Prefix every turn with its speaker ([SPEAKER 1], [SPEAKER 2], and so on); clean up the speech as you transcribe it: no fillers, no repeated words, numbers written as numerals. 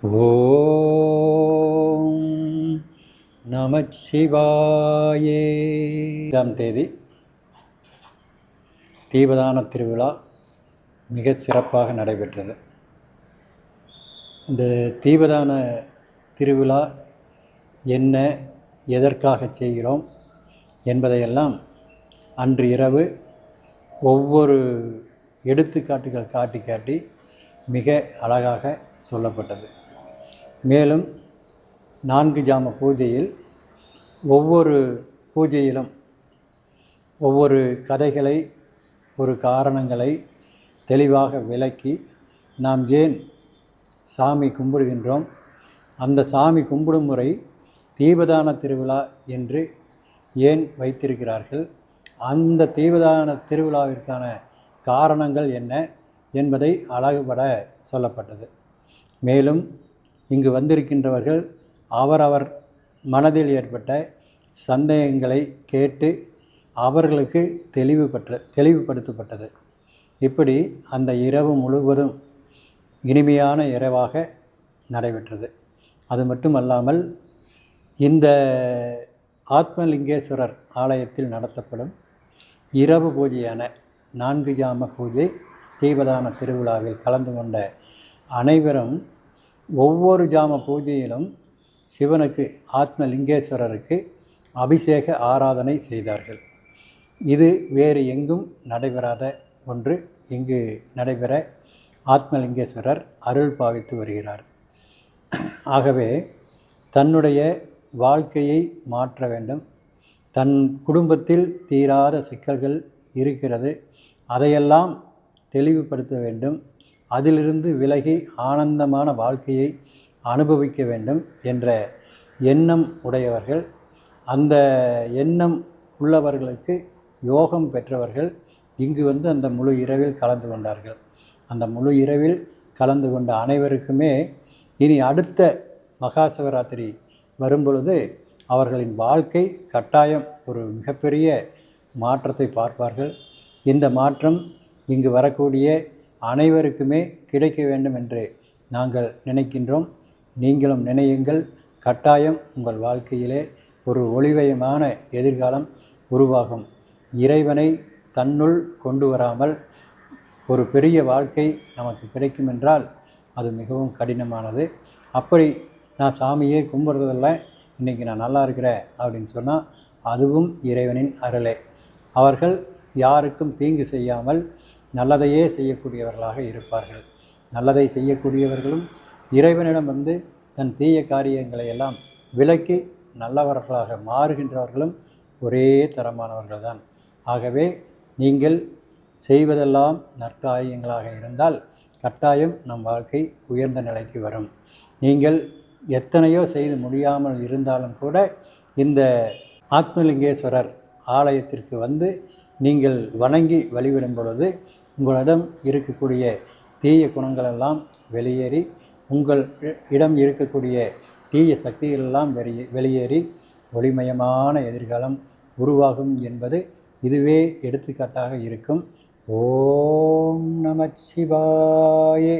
[SPEAKER 1] ஓம் நமச்சிவாயே. 5ஆம் தேதி தீபதான திருவிழா மிக சிறப்பாக நடைபெற்றது. இந்த தீபதான திருவிழா என்ன, எதற்காக செய்கிறோம் என்பதையெல்லாம் அன்று இரவு ஒவ்வொரு எடுத்துக்காட்டுகள் காட்டி மிக அழகாக சொல்லப்பட்டது. மேலும் 4 ஜாம பூஜையில் ஒவ்வொரு பூஜையிலும் ஒவ்வொரு கதைகளை, ஒரு காரணங்களை தெளிவாக விளக்கி நாம் ஏன் சாமி கும்பிடுகின்றோம், அந்த சாமி கும்பிடும் முறை தீபதான திருவிழா என்று ஏன் வைத்திருக்கிறார்கள், அந்த தீபதான திருவிழாவிற்கான காரணங்கள் என்ன என்பதை அழகுபட சொல்லப்பட்டது. மேலும் இங்கு வந்திருக்கின்றவர்கள் அவரவர் மனதில் ஏற்பட்ட சந்தேகங்களை கேட்டு அவர்களுக்கு தெளிவுபடுத்தப்பட்டது. இப்படி அந்த இரவு முழுவதும் இனிமையான இரவாக நடைபெற்றது. அது மட்டுமல்லாமல் இந்த ஆத்மலிங்கேஸ்வரர் ஆலயத்தில் நடத்தப்படும் இரவு பூஜையான 4 ஜாம பூஜை தீபதான திருவிழாவில் கலந்து கொண்ட அனைவரும் ஒவ்வொரு ஜாம பூஜையிலும் சிவனுக்கு, ஆத்மலிங்கேஸ்வரருக்கு அபிஷேக ஆராதனை செய்தார்கள். இது வேறு எங்கும் நடைபெறாத ஒன்று. இங்கு நடைபெற ஆத்மலிங்கேஸ்வரர் அருள் பாவித்து வருகிறார். ஆகவே தன்னுடைய வாழ்க்கையை மாற்ற வேண்டும், தன் குடும்பத்தில் தீராத சிக்கல்கள் இருக்கிறது, அதையெல்லாம் தெளிவுபடுத்த வேண்டும், அதிலிருந்து விலகி ஆனந்தமான வாழ்க்கையை அனுபவிக்க வேண்டும் என்ற எண்ணம் உடையவர்கள், அந்த எண்ணம் உள்ளவர்களுக்கு யோகம் பெற்றவர்கள் இங்கு வந்து அந்த முழு இரவில் கலந்து கொண்டார்கள். அந்த முழு இரவில் கலந்து கொண்ட அனைவருக்குமே இனி அடுத்த மகா சிவராத்திரி வரும்பொழுது அவர்களின் வாழ்க்கை கட்டாயம் ஒரு மிகப்பெரிய மாற்றத்தை பார்ப்பார்கள். இந்த மாற்றம் இங்கு வரக்கூடிய அனைவருக்குமே கிடைக்க வேண்டும் என்று நாங்கள் நினைக்கின்றோம். நீங்களும் நினையுங்கள். கட்டாயம் உங்கள் வாழ்க்கையிலே ஒரு ஒளிமயமான எதிர்காலம் உருவாகும். இறைவனை தன்னுள் கொண்டு வராமல் ஒரு பெரிய வாழ்க்கை நமக்கு கிடைக்கும் என்றால் அது மிகவும் கடினமானது. அப்படி நான் சாமியே கும்பிட்றதில்ல, இன்றைக்கி நான் நல்லா இருக்கிறேன் அப்படின்னு சொன்னால் அதுவும் இறைவனின் அருளே. அவர்கள் யாருக்கும் தீங்கு செய்யாமல் நல்லதையே செய்யக்கூடியவர்களாக இருப்பார்கள். நல்லதை செய்யக்கூடியவர்களும் இறைவனிடம் வந்து தன் தீய காரியங்களை எல்லாம் விலக்கி நல்லவர்களாக மாறுகின்றவர்களும் ஒரே தரமானவர்கள்தான். ஆகவே நீங்கள் செய்வதெல்லாம் நற்காரியங்களாக இருந்தால் கட்டாயம் நம் வாழ்க்கை உயர்ந்த நிலைக்கு வரும். நீங்கள் எத்தனையோ செய்து முடியாமல் இருந்தாலும் கூட இந்த ஆத்மலிங்கேஸ்வரர் ஆலயத்திற்கு வந்து நீங்கள் வணங்கி வழிபடும் பொழுது உங்களிடம் இருக்கக்கூடிய தீய குணங்களெல்லாம் வெளியேறி, உங்கள் இடம் இருக்கக்கூடிய தீய சக்திகளெல்லாம் வெளியேறி ஒளிமயமான எதிர்காலம் உருவாகும் என்பது இதுவே எடுத்துக்காட்டாக இருக்கும். ஓம் நமச்சிவாயே.